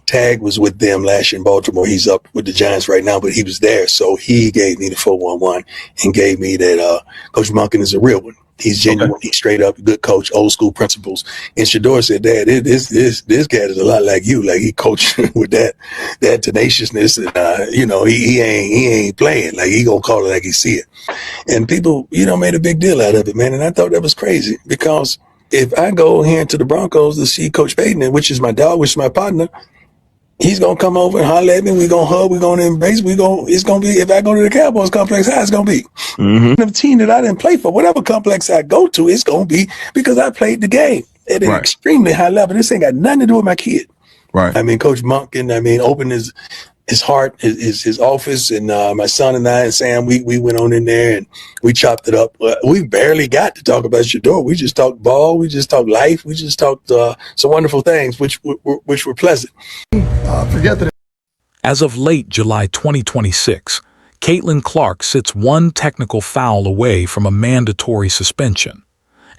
Tag was with them last year in Baltimore. He's up with the Giants right now, but he was there. So he gave me the 411 and gave me that Coach Monken is a real one. He's genuine. Okay. He's straight up, good coach, old school principles. And Shedeur said, Dad, this cat is a lot like you. Like he coached with that tenaciousness, and he ain't playing. Like he gonna call it like he see it. And people, made a big deal out of it, man. And I thought that was crazy because if I go here to the Broncos to see Coach Payton, which is my dog, which is my partner, he's gonna come over and holler at me. We're gonna hug. We're gonna embrace. It's gonna be. If I go to the Cowboys complex, how it's gonna be? The team that I didn't play for, whatever complex I go to, it's gonna be because I played the game at an extremely high level. This ain't got nothing to do with my kid. Right. I mean, Coach Monken, opened his heart, his office, and my son and I and Sam, we went on in there and we chopped it up. We barely got to talk about Shedeur. We just talked ball. We just talked life. We just talked some wonderful things, which were pleasant. Forget that. As of late July 2026, Caitlin Clark sits one technical foul away from a mandatory suspension.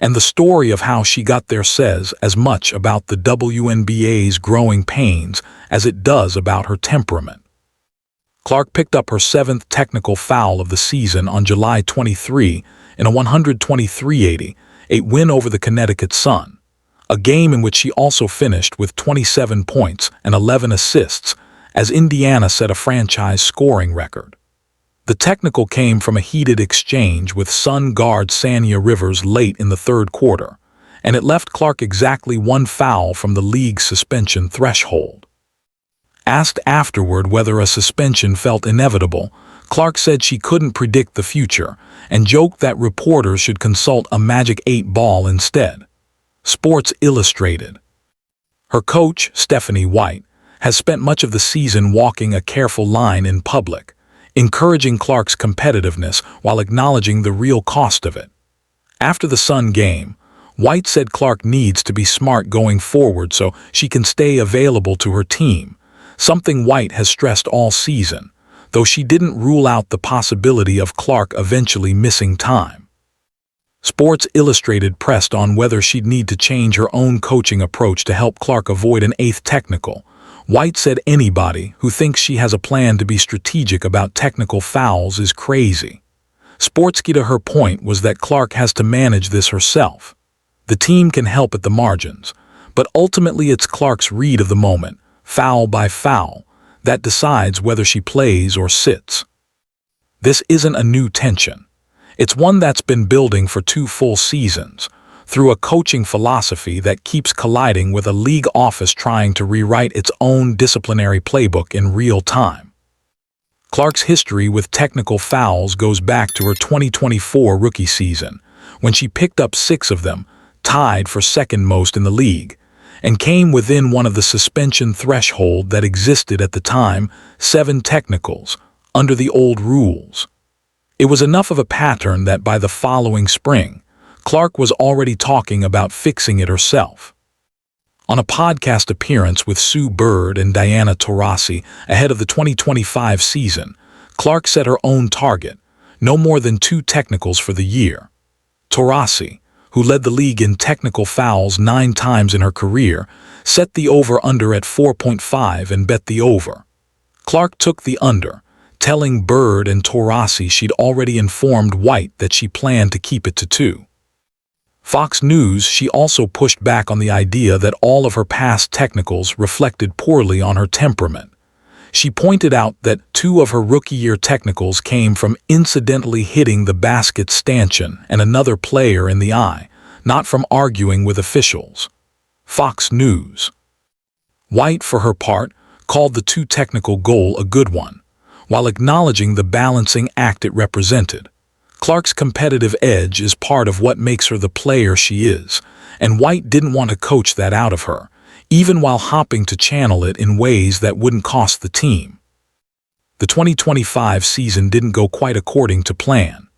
And the story of how she got there says as much about the WNBA's growing pains as it does about her temperament. Clark picked up her 7th technical foul of the season on July 23 in a 123-80, a win over the Connecticut Sun, a game in which she also finished with 27 points and 11 assists as Indiana set a franchise scoring record. The technical came from a heated exchange with Sun guard Sanya Rivers late in the 3rd quarter, and it left Clark exactly one foul from the league's suspension threshold. Asked afterward whether a suspension felt inevitable, Clark said she couldn't predict the future and joked that reporters should consult a Magic 8 ball instead. Sports Illustrated. Her coach, Stephanie White, has spent much of the season walking a careful line in public, encouraging Clark's competitiveness while acknowledging the real cost of it. After the Sun game, White said Clark needs to be smart going forward so she can stay available to her team, something White has stressed all season, though she didn't rule out the possibility of Clark eventually missing time. Sports Illustrated pressed on whether she'd need to change her own coaching approach to help Clark avoid an 8th technical. White said anybody who thinks she has a plan to be strategic about technical fouls is crazy. Sportsky to her point was that Clark has to manage this herself. The team can help at the margins, but ultimately it's Clark's read of the moment, foul by foul, that decides whether she plays or sits. This isn't a new tension. It's one that's been building for 2 full seasons, through a coaching philosophy that keeps colliding with a league office trying to rewrite its own disciplinary playbook in real time. Clark's history with technical fouls goes back to her 2024 rookie season, when she picked up 6 of them, tied for 2nd most in the league, and came within one of the suspension threshold that existed at the time, 7 technicals, under the old rules. It was enough of a pattern that by the following spring, Clark was already talking about fixing it herself. On a podcast appearance with Sue Bird and Diana Taurasi ahead of the 2025 season, Clark set her own target, no more than 2 technicals for the year. Taurasi, who led the league in technical fouls 9 times in her career, set the over-under at 4.5 and bet the over. Clark took the under, telling Bird and Taurasi she'd already informed White that she planned to keep it to 2. Fox News, she also pushed back on the idea that all of her past technicals reflected poorly on her temperament. She pointed out that 2 of her rookie-year technicals came from incidentally hitting the basket stanchion and another player in the eye, not from arguing with officials. Fox News. White, for her part, called the 2 technical goal a good one, while acknowledging the balancing act it represented. Clark's competitive edge is part of what makes her the player she is, and White didn't want to coach that out of her, even while hopping to channel it in ways that wouldn't cost the team. The 2025 season didn't go quite according to plan.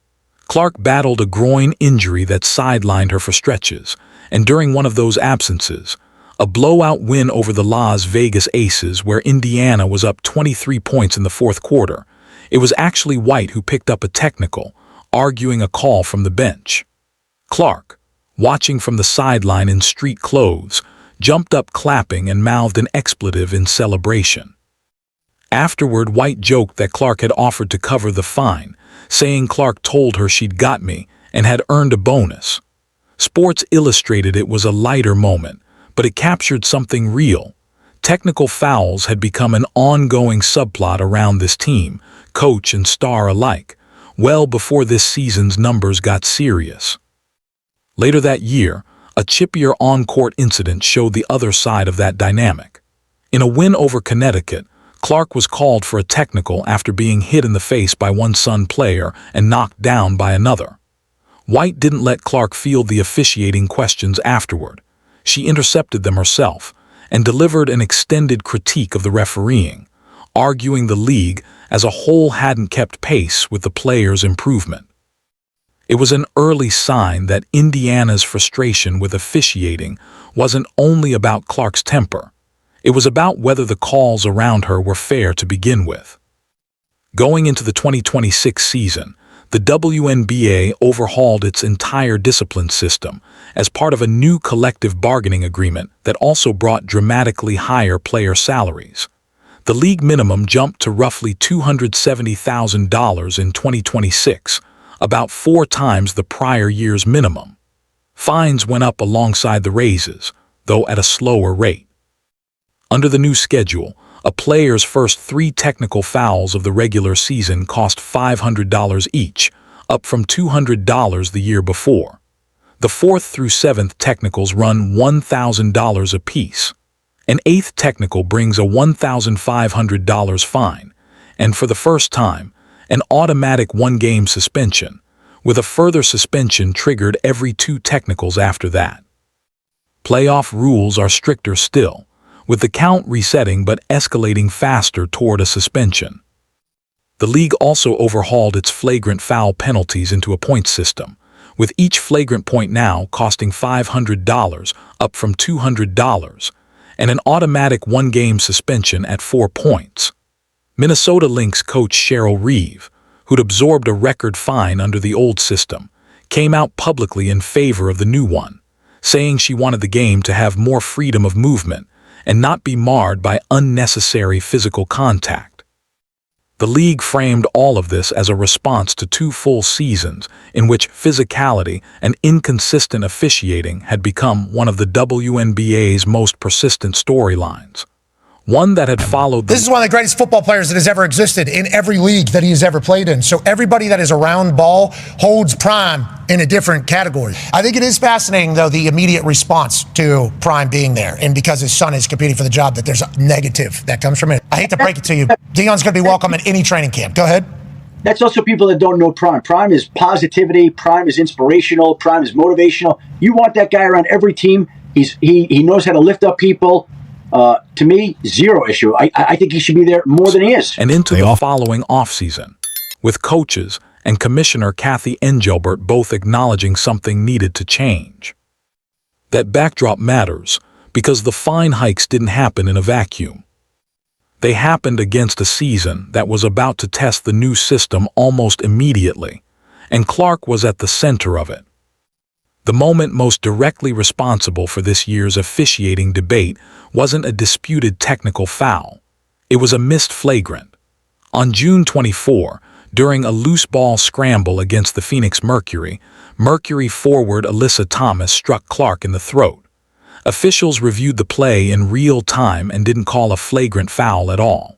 Clark battled a groin injury that sidelined her for stretches, and during one of those absences, a blowout win over the Las Vegas Aces where Indiana was up 23 points in the 4th quarter, it was actually White who picked up a technical, arguing a call from the bench. Clark, watching from the sideline in street clothes, jumped up clapping and mouthed an expletive in celebration. Afterward, White joked that Clark had offered to cover the fine, saying Clark told her she'd got me and had earned a bonus. Sports Illustrated it was a lighter moment, but it captured something real. Technical fouls had become an ongoing subplot around this team, coach and star alike, well before this season's numbers got serious. Later that year, a chippier on-court incident showed the other side of that dynamic. In a win over Connecticut, Clark was called for a technical after being hit in the face by one Sun player and knocked down by another. White didn't let Clark field the officiating questions afterward. She intercepted them herself and delivered an extended critique of the refereeing, arguing the league as a whole hadn't kept pace with the players' improvement. It was an early sign that Indiana's frustration with officiating wasn't only about Clark's temper. It was about whether the calls around her were fair to begin with. Going into the 2026 season, the WNBA overhauled its entire discipline system as part of a new collective bargaining agreement that also brought dramatically higher player salaries. The league minimum jumped to roughly $270,000 in 2026, about 4 times the prior year's minimum. Fines went up alongside the raises, though at a slower rate. Under the new schedule, a player's first 3 technical fouls of the regular season cost $500 each, up from $200 the year before. The 4th through 7th technicals run $1,000 apiece. An 8th technical brings a $1,500 fine, and for the first time, an automatic 1-game suspension, with a further suspension triggered every 2 technicals after that. Playoff rules are stricter still, with the count resetting but escalating faster toward a suspension. The league also overhauled its flagrant foul penalties into a point system, with each flagrant point now costing $500, up from $200, and an automatic 1-game suspension at 4 points. Minnesota Lynx coach Cheryl Reeve, who'd absorbed a record fine under the old system, came out publicly in favor of the new one, saying she wanted the game to have more freedom of movement and not be marred by unnecessary physical contact. The league framed all of this as a response to 2 full seasons in which physicality and inconsistent officiating had become one of the WNBA's most persistent storylines. One that had followed This is one of the greatest football players that has ever existed in every league that he has ever played in. So everybody that is around ball holds Prime in a different category. I think it is fascinating, though, the immediate response to Prime being there. And because his son is competing for the job, that there's a negative that comes from it. I hate to break it to you. Deion's going to be welcome in any training camp. Go ahead. That's also people that don't know Prime. Prime is positivity. Prime is inspirational. Prime is motivational. You want that guy around every team. He knows how to lift up people. To me, zero issue. I think he should be there more than he is. And into the following offseason, with coaches and Commissioner Kathy Engelbert both acknowledging something needed to change. That backdrop matters because the fine hikes didn't happen in a vacuum. They happened against a season that was about to test the new system almost immediately, and Clark was at the center of it. The moment most directly responsible for this year's officiating debate wasn't a disputed technical foul. It was a missed flagrant. On June 24, during a loose ball scramble against the Phoenix Mercury, Mercury forward Alyssa Thomas struck Clark in the throat. Officials reviewed the play in real time and didn't call a flagrant foul at all.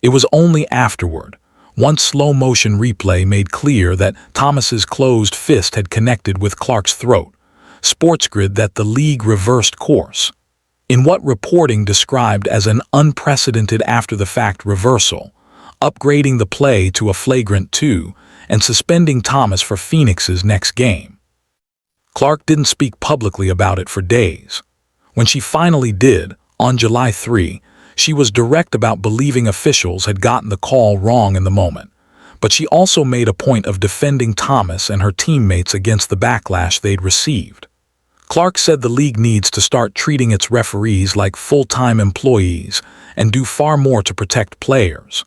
It was only afterward, once slow-motion replay made clear that Thomas's closed fist had connected with Clark's throat, SportsGrid, that the league reversed course. In what reporting described as an unprecedented after-the-fact reversal, upgrading the play to a flagrant 2 and suspending Thomas for Phoenix's next game. Clark didn't speak publicly about it for days. When she finally did, on July 3, she was direct about believing officials had gotten the call wrong in the moment, but she also made a point of defending Thomas and her teammates against the backlash they'd received. Clark said the league needs to start treating its referees like full-time employees and do far more to protect players.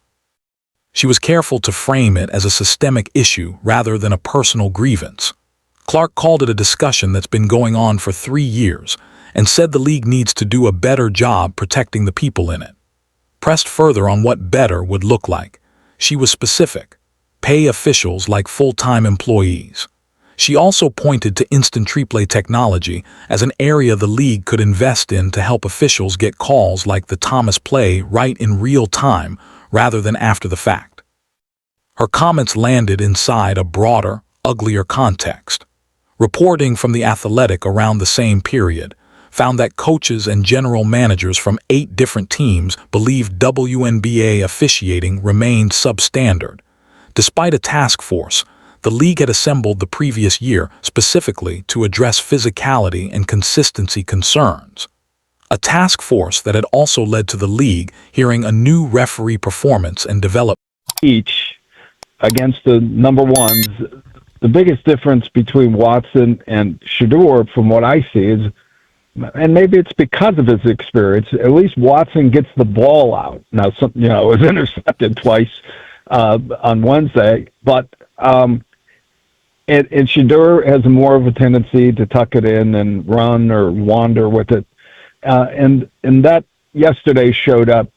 She was careful to frame it as a systemic issue rather than a personal grievance. Clark called it a discussion that's been going on for 3 years and said the league needs to do a better job protecting the people in it. Pressed further on what better would look like, she was specific: pay officials like full-time employees. She also pointed to instant replay technology as an area the league could invest in to help officials get calls like the Thomas play right in real time rather than after the fact. Her comments landed inside a broader, uglier context. Reporting from The Athletic around the same period found that coaches and general managers from 8 different teams believed WNBA officiating remained substandard. Despite a task force the league had assembled the previous year specifically to address physicality and consistency concerns. A task force that had also led to the league hearing a new referee performance and development. Each against the number ones, the biggest difference between Watson and Shedeur, from what I see, is, and maybe it's because of his experience, at least Watson gets the ball out. Now, it was intercepted twice on Wednesday, but and Shedeur has more of a tendency to tuck it in and run or wander with it. And that yesterday showed up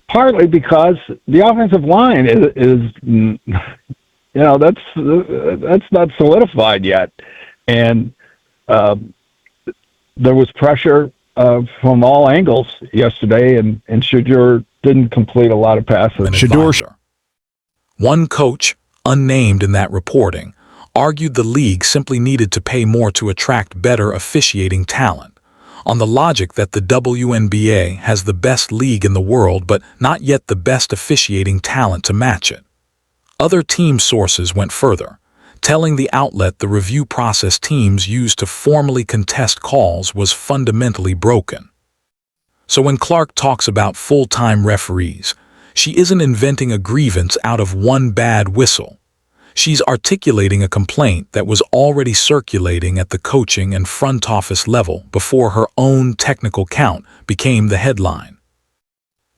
partly because the offensive line is that's not solidified yet. And there was pressure from all angles yesterday, and Shedeur didn't complete a lot of passes. One coach, unnamed in that reporting, argued the league simply needed to pay more to attract better officiating talent, on the logic that the WNBA has the best league in the world but not yet the best officiating talent to match it. Other team sources went further, telling the outlet the review process teams used to formally contest calls was fundamentally broken. So when Clark talks about full-time referees, she isn't inventing a grievance out of one bad whistle. She's articulating a complaint that was already circulating at the coaching and front office level before her own technical count became the headline.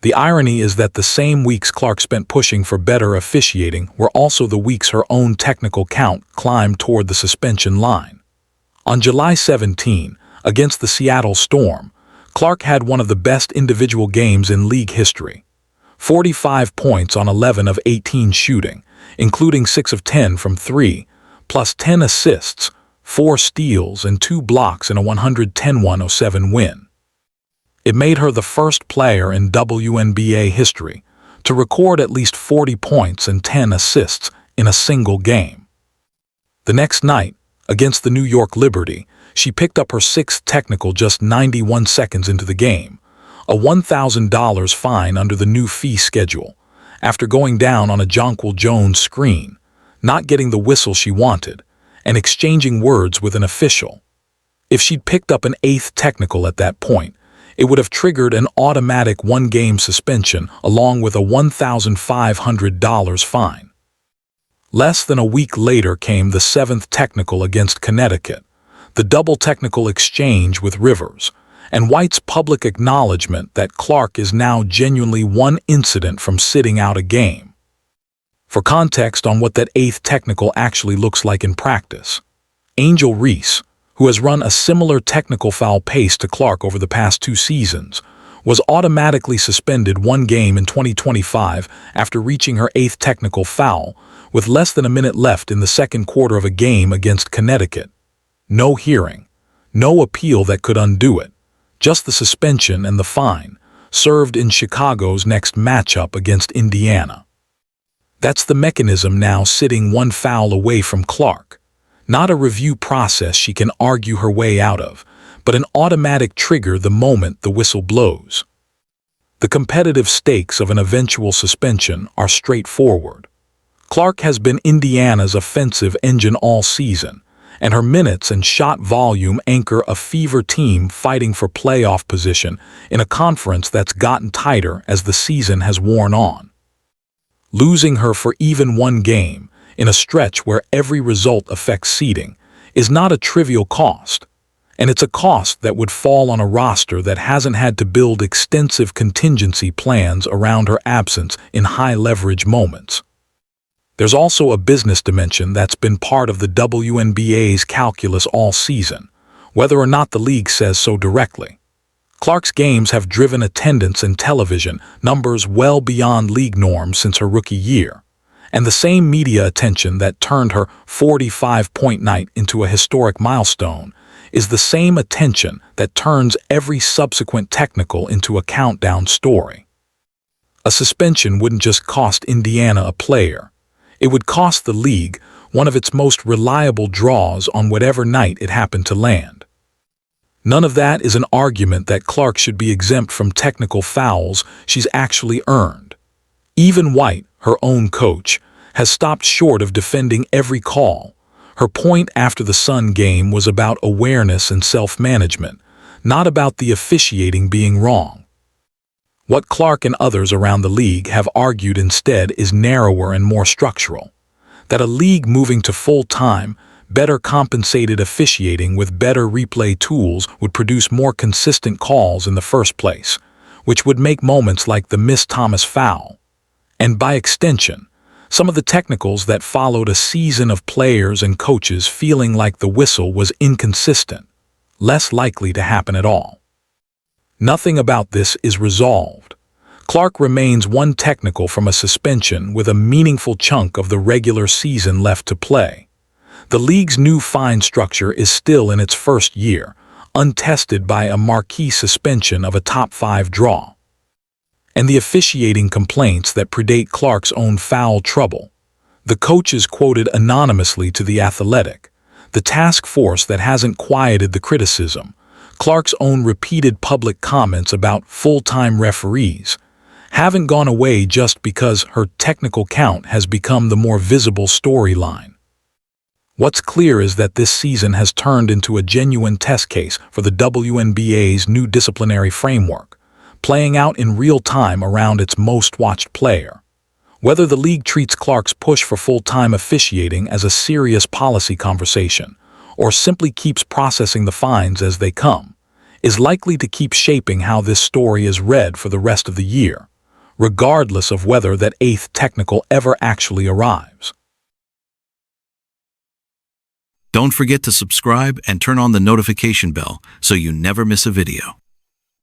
The irony is that the same weeks Clark spent pushing for better officiating were also the weeks her own technical count climbed toward the suspension line. On July 17, against the Seattle Storm, Clark had one of the best individual games in league history. 45 points on 11 of 18 shooting, including 6 of 10 from 3, plus 10 assists, 4 steals, and 2 blocks in a 110-107 win. It made her the first player in WNBA history to record at least 40 points and 10 assists in a single game. The next night, against the New York Liberty, she picked up her 6th technical just 91 seconds into the game, a $1,000 fine under the new fee schedule, after going down on a Jonquil Jones screen, not getting the whistle she wanted, and exchanging words with an official. If she'd picked up an 8th technical at that point, it would have triggered an automatic 1-game suspension along with a $1,500 fine. Less than a week later came the 7th technical against Connecticut, the double technical exchange with Rivers, and White's public acknowledgement that Clark is now genuinely one incident from sitting out a game. For context on what that 8th technical actually looks like in practice, Angel Reese, who has run a similar technical foul pace to Clark over the past 2 seasons, was automatically suspended 1 game in 2025 after reaching her 8th technical foul with less than a minute left in the second quarter of a game against Connecticut. No hearing, no appeal that could undo it, just the suspension and the fine, served in Chicago's next matchup against Indiana. That's the mechanism now sitting 1 foul away from Clark. Not a review process she can argue her way out of, but an automatic trigger the moment the whistle blows. The competitive stakes of an eventual suspension are straightforward. Clark has been Indiana's offensive engine all season, and her minutes and shot volume anchor a fever team fighting for playoff position in a conference that's gotten tighter as the season has worn on. Losing her for even 1 game, in a stretch where every result affects seeding, is not a trivial cost, and it's a cost that would fall on a roster that hasn't had to build extensive contingency plans around her absence in high-leverage moments. There's also a business dimension that's been part of the WNBA's calculus all season, whether or not the league says so directly. Clark's games have driven attendance and television numbers well beyond league norms since her rookie year, and the same media attention that turned her 45-point night into a historic milestone is the same attention that turns every subsequent technical into a countdown story. A suspension wouldn't just cost Indiana a player. It would cost the league one of its most reliable draws on whatever night it happened to land. None of that is an argument that Clark should be exempt from technical fouls she's actually earned. Even White, her own coach, has stopped short of defending every call. Her point after the Sun game was about awareness and self-management, not about the officiating being wrong. What Clark and others around the league have argued instead is narrower and more structural, that a league moving to full-time, better compensated officiating with better replay tools would produce more consistent calls in the first place, which would make moments like the Miss Thomas foul, and by extension, some of the technicals that followed a season of players and coaches feeling like the whistle was inconsistent, less likely to happen at all. Nothing about this is resolved. Clark remains one technical from a suspension with a meaningful chunk of the regular season left to play. The league's new fine structure is still in its first year, untested by a marquee suspension of a top-5 draw. And the officiating complaints that predate Clark's own foul trouble. The coaches quoted anonymously to The Athletic, the task force that hasn't quieted the criticism, Clark's own repeated public comments about full-time referees, haven't gone away just because her technical count has become the more visible storyline. What's clear is that this season has turned into a genuine test case for the WNBA's new disciplinary framework, playing out in real time around its most watched player. Whether the league treats Clark's push for full-time officiating as a serious policy conversation, or simply keeps processing the fines as they come, is likely to keep shaping how this story is read for the rest of the year, regardless of whether that 8th technical ever actually arrives. Don't forget to subscribe and turn on the notification bell so you never miss a video.